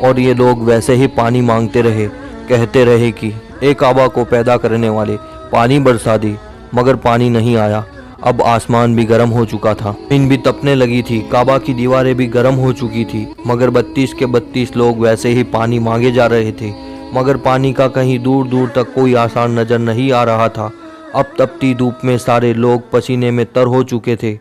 اور یہ لوگ ویسے ہی پانی مانگتے رہے، کہتے رہے کہ اے کعبہ کو پیدا کرنے والے پانی برسا دے، مگر پانی نہیں آیا۔ اب آسمان بھی گرم ہو چکا تھا، زمین بھی تپنے لگی تھی، کعبہ کی دیواریں بھی گرم ہو چکی تھی، مگر 32 کے 32 لوگ ویسے ہی پانی مانگے جا رہے تھے، مگر پانی کا کہیں دور دور تک کوئی آثار نظر نہیں آ رہا تھا۔ اب تپتی دھوپ میں سارے لوگ پسینے میں تر ہو چکے تھے،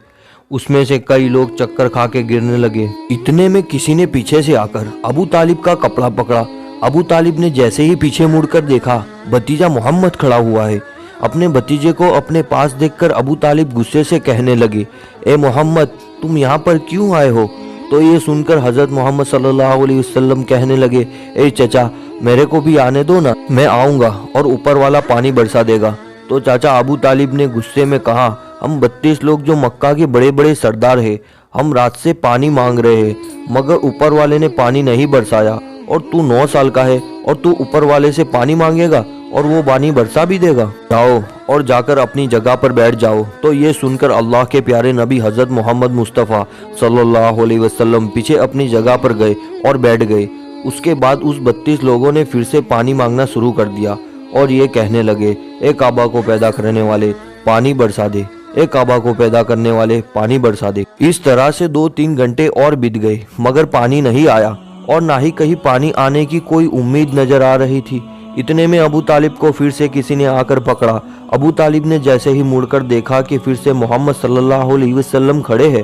اس میں سے کئی لوگ چکر کھا کے گرنے لگے۔ اتنے میں کسی نے پیچھے سے آ کر ابو طالب کا کپڑا پکڑا۔ ابو طالب نے جیسے ہی پیچھے مڑ کر دیکھا، بھتیجا محمد کھڑا ہوا ہے۔ اپنے بھتیجے کو اپنے پاس دیکھ کر ابو طالب غصے سے کہنے لگے، اے محمد تم یہاں پر کیوں آئے ہو؟ تو یہ سن کر حضرت محمد صلی اللہ علیہ وسلم کہنے لگے، اے چچا میرے کو بھی آنے دو نا، میں آؤں گا اور اوپر والا پانی برسا دے گا۔ تو چاچا ابو طالب نے غصے میں کہا، ہم 32 لوگ جو مکہ کے بڑے بڑے سردار ہیں، ہم رات سے پانی مانگ رہے ہیں، مگر اوپر والے نے پانی نہیں برسایا، اور تو 9 سال کا ہے اور تو اوپر والے سے پانی مانگے گا اور وہ پانی برسا بھی دے گا؟ جاؤ اور جا کر اپنی جگہ پر بیٹھ جاؤ۔ تو یہ سن کر اللہ کے پیارے نبی حضرت محمد مصطفیٰ صلی اللہ علیہ وسلم پیچھے اپنی جگہ پر گئے اور بیٹھ گئے۔ اس کے بعد اس 32 لوگوں نے پھر سے پانی مانگنا شروع کر دیا اور یہ کہنے لگے، اے کعبہ کو پیدا کرنے والے پانی برسا دے، اے کعبہ کو پیدا کرنے والے پانی برسا دے۔ اس طرح سے 2-3 گھنٹے اور بیت گئے، مگر پانی نہیں آیا اور نہ ہی کہیں پانی آنے کی کوئی امید نظر آ رہی تھی۔ اتنے میں ابو طالب کو پھر سے کسی نے آ کر پکڑا۔ ابو طالب نے جیسے ہی مڑ کر دیکھا کہ پھر سے محمد صلی اللہ علیہ وسلم کھڑے ہیں۔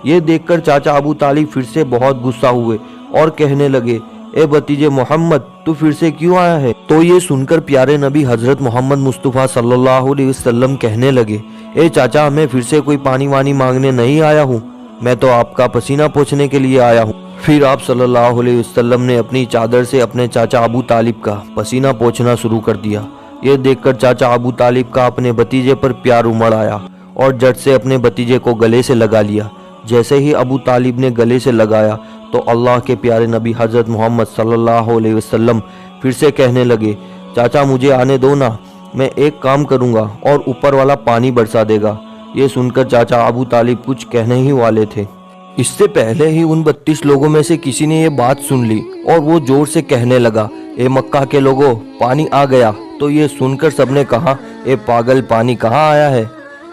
یہ دیکھ کر چاچا ابو طالب پھر سے بہت غصہ ہوئے اور کہنے لگے، اے بھتیجے محمد تو پھر سے کیوں آیا ہے؟ تو یہ سن کر پیارے نبی حضرت محمد مصطفیٰ صلی اللہ علیہ وسلم کہنے لگے، اے چاچا میں پھر سے کوئی پانی وانی مانگنے نہیں آیا ہوں، میں تو آپ کا پسینہ پوچھنے کے لیے آیا ہوں۔ پھر آپ صلی اللہ علیہ وسلم نے اپنی چادر سے اپنے چاچا ابو طالب کا پسینہ پوچھنا شروع کر دیا۔ یہ دیکھ کر چاچا ابو طالب کا اپنے بھتیجے پر پیار امڑ آیا اور جٹ سے اپنے بھتیجے کو گلے سے لگا لیا۔ جیسے ہی ابو طالب نے گلے سے لگایا تو اللہ کے پیارے نبی حضرت محمد صلی اللہ علیہ وسلم پھر سے کہنے لگے، چاچا مجھے آنے دو نا، میں ایک کام کروں گا اور اوپر والا پانی برسا دے گا۔ یہ سن کر چاچا ابو طالب کچھ کہنے ہی والے تھے، اس سے پہلے ہی ان 32 لوگوں میں سے کسی نے یہ بات سن لی اور وہ زور سے کہنے لگا، اے مکہ کے لوگوں پانی آ گیا۔ تو یہ سن کر سب نے کہا، اے پاگل پانی کہاں آیا ہے؟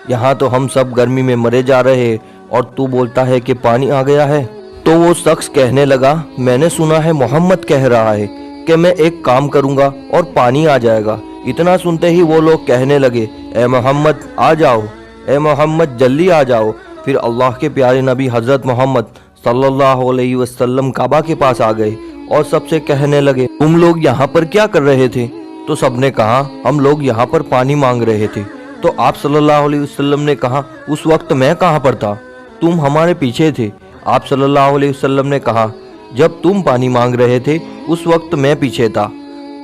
یہاں تو ہم سب گرمی میں مرے جا رہے ہیں اور تو بولتا ہے کہ پانی آ گیا ہے۔ تو وہ شخص کہنے لگا، میں نے سنا ہے محمد کہہ رہا ہے کہ میں ایک کام کروں گا اور پانی آ جائے گا۔ اتنا سنتے ہی وہ لوگ کہنے لگے، اے محمد آ جاؤ، اے محمد جلدی آ جاؤ۔ پھر اللہ کے پیارے نبی حضرت محمد صلی اللہ علیہ وسلم کعبہ کے پاس آ گئے اور سب سے کہنے لگے، تم لوگ یہاں پر کیا کر رہے تھے؟ تو سب نے کہا، ہم لوگ یہاں پر پانی مانگ رہے تھے۔ تو آپ صلی اللہ علیہ وسلم نے کہا، اس وقت میں کہاں پر تھا؟ تم ہمارے پیچھے تھے۔ آپ صلی اللہ علیہ وسلم نے کہا، جب تم پانی مانگ رہے تھے اس وقت میں پیچھے تھا،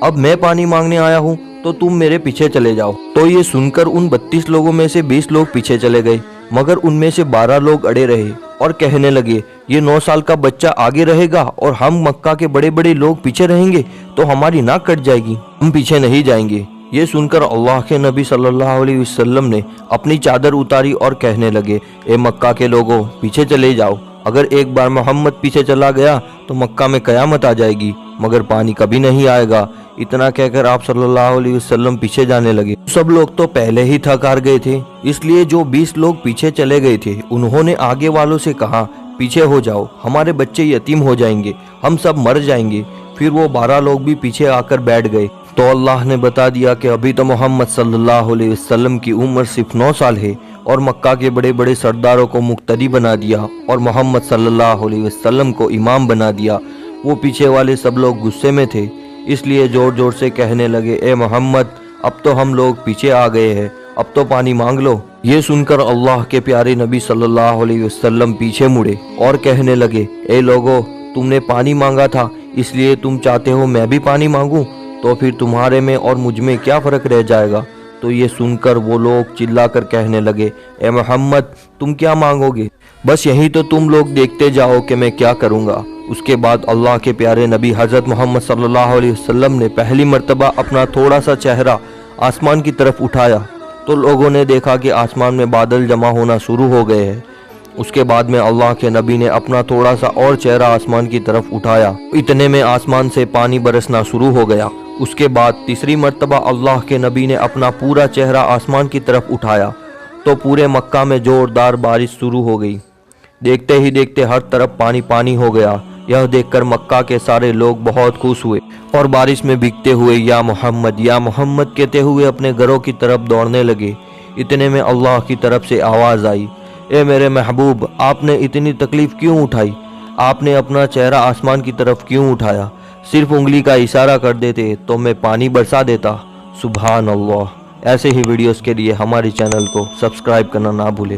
اب میں پانی مانگنے آیا ہوں تو تم میرے پیچھے چلے جاؤ۔ تو یہ سن کر ان 32 لوگوں میں سے 20 لوگ پیچھے چلے گئے، مگر ان میں سے 12 لوگ اڑے رہے اور کہنے لگے، یہ 9 سال کا بچہ آگے رہے گا اور ہم مکہ کے بڑے بڑے لوگ پیچھے رہیں گے تو ہماری ناک کٹ جائے گی، ہم پیچھے نہیں جائیں گے۔ یہ سن کر اللہ کے نبی صلی اللہ علیہ وسلم نے اپنی چادر اتاری اور کہنے لگے، اے مکہ کے لوگوں پیچھے چلے جاؤ، اگر ایک بار محمد پیچھے چلا گیا تو مکہ میں قیامت آ جائے گی، مگر پانی کبھی نہیں آئے گا۔ اتنا کہہ کر آپ صلی اللہ علیہ وسلم پیچھے جانے لگے۔ سب لوگ تو پہلے ہی تھک ہار گئے تھے، اس لیے جو 20 لوگ پیچھے چلے گئے تھے انہوں نے آگے والوں سے کہا، پیچھے ہو جاؤ، ہمارے بچے یتیم ہو جائیں گے، ہم سب مر جائیں گے۔ پھر وہ 12 لوگ بھی پیچھے آ کر بیٹھ گئے۔ تو اللہ نے بتا دیا کہ ابھی تو محمد صلی اللہ علیہ وسلم کی عمر صرف 9 سال ہے اور مکہ کے بڑے بڑے سرداروں کو مقتدی بنا دیا اور محمد صلی اللہ علیہ وسلم کو امام بنا دیا۔ وہ پیچھے والے سب لوگ غصے میں تھے، اس لیے زور زور سے کہنے لگے، اے محمد اب تو ہم لوگ پیچھے آ گئے ہیں، اب تو پانی مانگ لو۔ یہ سن کر اللہ کے پیارے نبی صلی اللہ علیہ وسلم پیچھے مڑے اور کہنے لگے، اے لوگو تم نے پانی مانگا تھا اس لیے تم چاہتے ہو میں بھی پانی مانگوں، تو پھر تمہارے میں اور مجھ میں کیا فرق رہ جائے گا؟ تو یہ سن کر وہ لوگ چلا کر کہنے لگے، اے محمد تم کیا مانگو گے؟ بس یہی تو تم لوگ دیکھتے جاؤ کہ میں کیا کروں گا۔ اس کے بعد اللہ کے پیارے نبی حضرت محمد صلی اللہ علیہ وسلم نے پہلی مرتبہ اپنا تھوڑا سا چہرہ آسمان کی طرف اٹھایا تو لوگوں نے دیکھا کہ آسمان میں بادل جمع ہونا شروع ہو گئے ہیں۔ اس کے بعد میں اللہ کے نبی نے اپنا تھوڑا سا اور چہرہ آسمان کی طرف اٹھایا، اتنے میں آسمان سے پانی برسنا شروع ہو گیا۔ اس کے بعد تیسری مرتبہ اللہ کے نبی نے اپنا پورا چہرہ آسمان کی طرف اٹھایا تو پورے مکہ میں زوردار بارش شروع ہو گئی۔ دیکھتے ہی دیکھتے ہر طرف پانی پانی ہو گیا۔ یہ دیکھ کر مکہ کے سارے لوگ بہت خوش ہوئے اور بارش میں بھیگتے ہوئے یا محمد کہتے ہوئے اپنے گھروں کی طرف دوڑنے لگے۔ اتنے میں اللہ کی طرف سے آواز آئی، اے میرے محبوب، آپ نے اتنی تکلیف کیوں اٹھائی؟ آپ نے اپنا چہرہ آسمان کی طرف کیوں اٹھایا؟ صرف انگلی کا اشارہ کر دیتے تو میں پانی برسا دیتا۔ سبحان اللہ۔ ایسے ہی ویڈیوز کے لیے ہماری چینل کو سبسکرائب کرنا نہ بھولے۔